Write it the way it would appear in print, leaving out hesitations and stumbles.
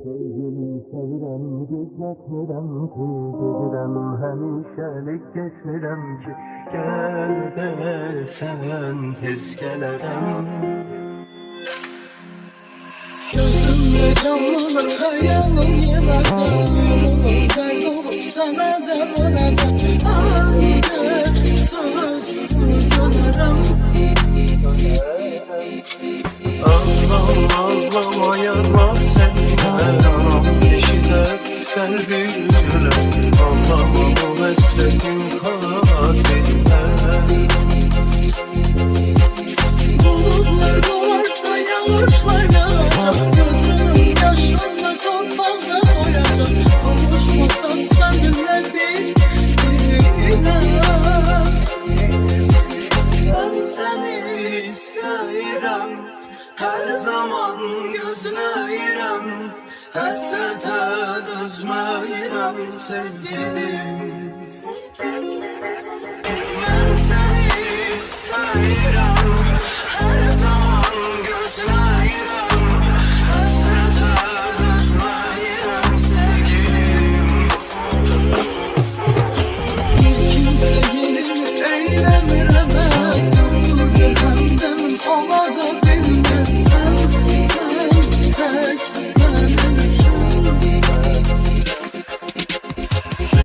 Sevgilim sevirem, gizletmirem ki, gedirem hemişelik geçmirem ki, gel desen tez gelerem. Gözümde canlanır hayalım yıllarda, yorulur kaybolup sana da bana da, aynı sözsüz dönerim. Ağlama yanma sen her anam eşiler kalbi üzüler. Ağlama bu hasretin katiller. Bulutlar dolarsa yağışlar yağacak, gözüm yaşlarla korkmamla doyacak. Konuşmasak seninle bilmem. Ben seni isterim, her zaman gözləyirəm, həsrətə dözməyirəm sevgilim.